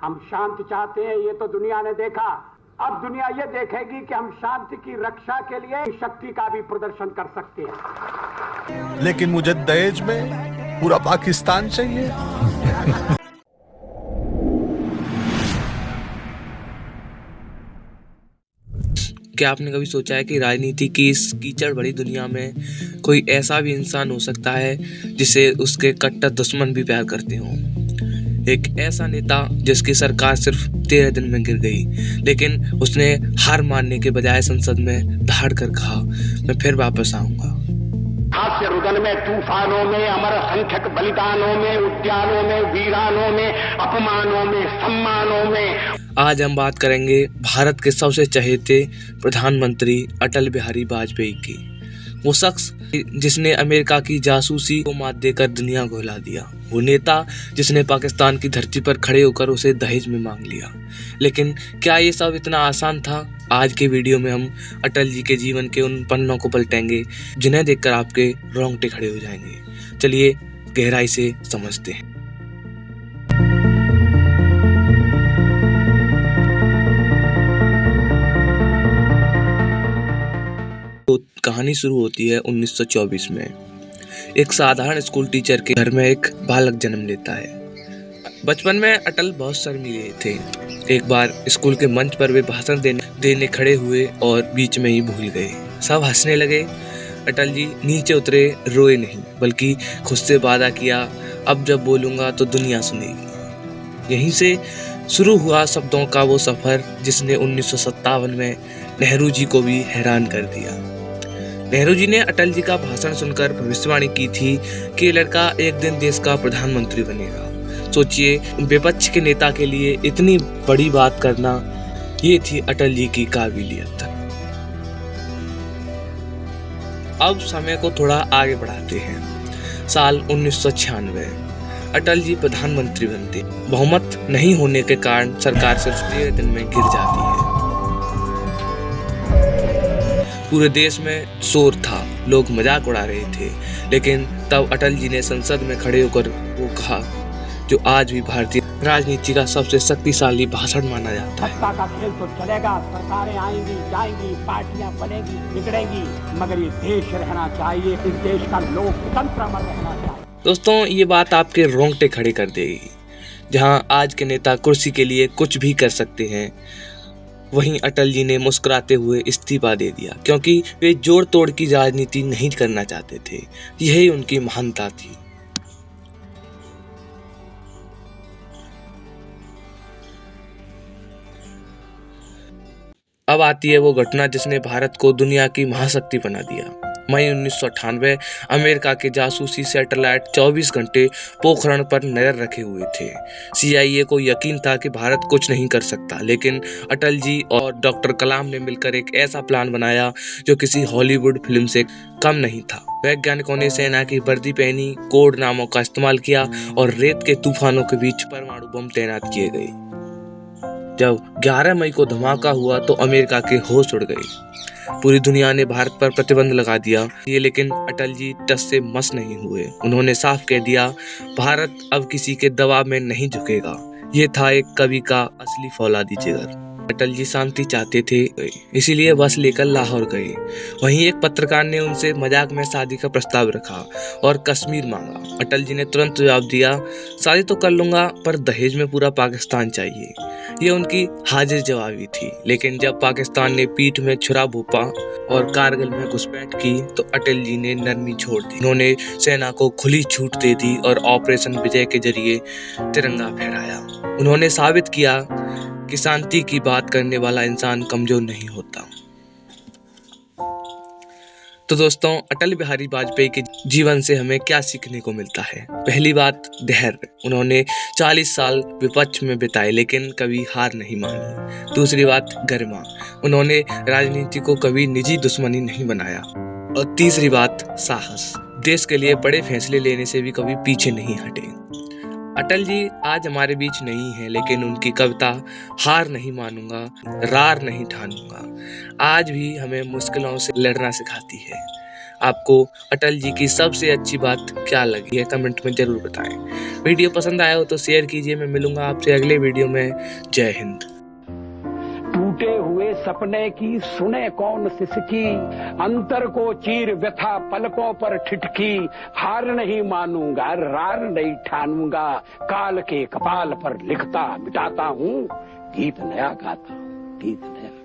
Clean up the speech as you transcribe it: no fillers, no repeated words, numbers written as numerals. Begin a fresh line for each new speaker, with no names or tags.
हम शांति चाहते हैं, ये तो दुनिया ने देखा। अब दुनिया ये देखेगी कि हम शांति की रक्षा के लिए शक्ति का भी प्रदर्शन कर सकते हैं।
लेकिन मुझे दहेज में पूरा पाकिस्तान चाहिए।
क्या आपने कभी सोचा है कि राजनीति की इस कीचड़ भरी दुनिया में कोई ऐसा भी इंसान हो सकता है जिसे उसके कट्टर दुश्मन भी प्यार करते हों? एक ऐसा नेता जिसकी सरकार सिर्फ 13 दिन में गिर गई, लेकिन उसने हार मानने के बजाय संसद में दहाड़ कर कहा, मैं फिर वापस आऊंगा।
हास्य रुदन में, तूफानों में, अमर असंख्यक बलिदानों में, उद्यानों में, वीरानों में, अपमानों में, सम्मानों में।
आज हम बात करेंगे भारत के सबसे चहेते प्रधानमंत्री अटल बिहारी वाजपेयी की। वो शख्स जिसने अमेरिका की जासूसी को मात देकर दुनिया को हिला दिया। वो नेता जिसने पाकिस्तान की धरती पर खड़े होकर उसे दहेज में मांग लिया। लेकिन क्या ये सब इतना आसान था? आज के वीडियो में हम अटल जी के जीवन के उन पन्नों को पलटेंगे जिन्हें देखकर आपके रोंगटे खड़े हो जाएंगे। चलिए गहराई से समझते हैं। तो कहानी शुरू होती है 1924 में। एक साधारण स्कूल टीचर के घर में एक बालक जन्म लेता है। बचपन में अटल बहुत शर्मीले थे। एक बार स्कूल के मंच पर वे भाषण देने खड़े हुए और बीच में ही भूल गए। सब हंसने लगे। अटल जी नीचे उतरे, रोए नहीं बल्कि खुद से वादा किया, अब जब बोलूंगा तो दुनिया सुनेगी। यहीं से शुरू हुआ शब्दों का वो सफर जिसने 1957 में नेहरू जी को भी हैरान कर दिया। नेहरू जी ने अटल जी का भाषण सुनकर भविष्यवाणी की थी कि ये लड़का एक दिन देश का प्रधानमंत्री बनेगा। सोचिए, विपक्ष के नेता के लिए इतनी बड़ी बात करना, ये थी अटल जी की काबिलियत। अब समय को थोड़ा आगे बढ़ाते हैं। साल 1996। अटल जी प्रधानमंत्री बनते। बहुमत नहीं होने के कारण सरकार सिर्फ 13 दिन में गिर जाती है। पूरे देश में शोर था, लोग मजाक उड़ा रहे थे। लेकिन तब अटल जी ने संसद में खड़े होकर वो कहा जो आज भी भारतीय राजनीति का सबसे शक्तिशाली भाषण माना जाता है।
सत्ता का खेल तो चलेगा, सरकारें आएंगी जाएंगी, पार्टियां बनेगी बिगड़ेंगी, मगर ये देश रहना चाहिए, इस देश का लोकतंत्र अमर रहना चाहिए।
दोस्तों, ये बात आपके रोंगटे खड़े कर देगी। जहां आज के नेता कुर्सी के लिए कुछ भी कर सकते हैं, वहीं अटल जी ने मुस्कुराते हुए इस्तीफा दे दिया, क्योंकि वे जोड़ तोड़ की राजनीति नहीं करना चाहते थे। यही उनकी महानता थी। अब आती है वो घटना जिसने भारत को दुनिया की महाशक्ति बना दिया। मई 1998, अमेरिका के जासूसी सैटेलाइट 24 घंटे पोखरण पर नजर रखे हुए थे। CIA को यकीन था कि भारत कुछ नहीं कर सकता, लेकिन अटल जी और डॉक्टर कलाम ने मिलकर एक ऐसा प्लान बनाया जो किसी हॉलीवुड फिल्म से कम नहीं था। वैज्ञानिकों ने सेना की वर्दी पहनी, कोड नामों का इस्तेमाल किया और रेत के तूफानों के बीच परमाणु बम तैनात किए गए। जब 11 मई को धमाका हुआ तो अमेरिका के होश उड़ गए। पूरी दुनिया ने भारत पर प्रतिबंध लगा दिया। लेकिन अटल जी टस से मस नहीं हुए। उन्होंने साफ कह दिया, भारत अब किसी के दबाव में नहीं झुकेगा। ये था एक कवि का असली फौलादी जिगर। अटल जी शांति चाहते थे, इसीलिए बस लेकर लाहौर गए। वहीं एक पत्रकार ने उनसे मजाक में शादी का प्रस्ताव रखा और कश्मीर मांगा। अटल जी ने तुरंत जवाब दिया, शादी तो कर लूंगा पर दहेज में पूरा पाकिस्तान चाहिए। ये उनकी हाजिर जवाबी थी। लेकिन जब पाकिस्तान ने पीठ में छुरा भोंपा और कारगिल में घुसपैठ की तो अटल जी ने नरमी छोड़ दी। उन्होंने सेना को खुली छूट दे दी और ऑपरेशन विजय के जरिए तिरंगा फहराया। उन्होंने साबित किया कि शांति की बात करने वाला इंसान कमजोर नहीं होता। तो दोस्तों, अटल बिहारी वाजपेयी के जीवन से हमें क्या सीखने को मिलता है? पहली बात, धैर्य। उन्होंने 40 साल विपक्ष में बिताए लेकिन कभी हार नहीं मानी। दूसरी बात, गरिमा। उन्होंने राजनीति को कभी निजी दुश्मनी नहीं बनाया। और तीसरी बात, साहस। देश के लिए बड़े फैसले लेने से भी कभी पीछे नहीं हटे। अटल जी आज हमारे बीच नहीं है, लेकिन उनकी कविता हार नहीं मानूंगा, रार नहीं ठानूंगा आज भी हमें मुश्किलों से लड़ना सिखाती है। आपको अटल जी की सबसे अच्छी बात क्या लगी है कमेंट में जरूर बताएं। वीडियो पसंद आया हो तो शेयर कीजिए। मैं मिलूंगा आपसे अगले वीडियो में। जय हिंद।
टूटे हुए सपने की सुने कौन सिसकी, अंतर को चीर व्यथा पलकों पर ठिठकी, हार नहीं मानूंगा रार नहीं ठानूंगा, काल के कपाल पर लिखता मिटाता हूँ, गीत नया गाता हूँ, गीत नया।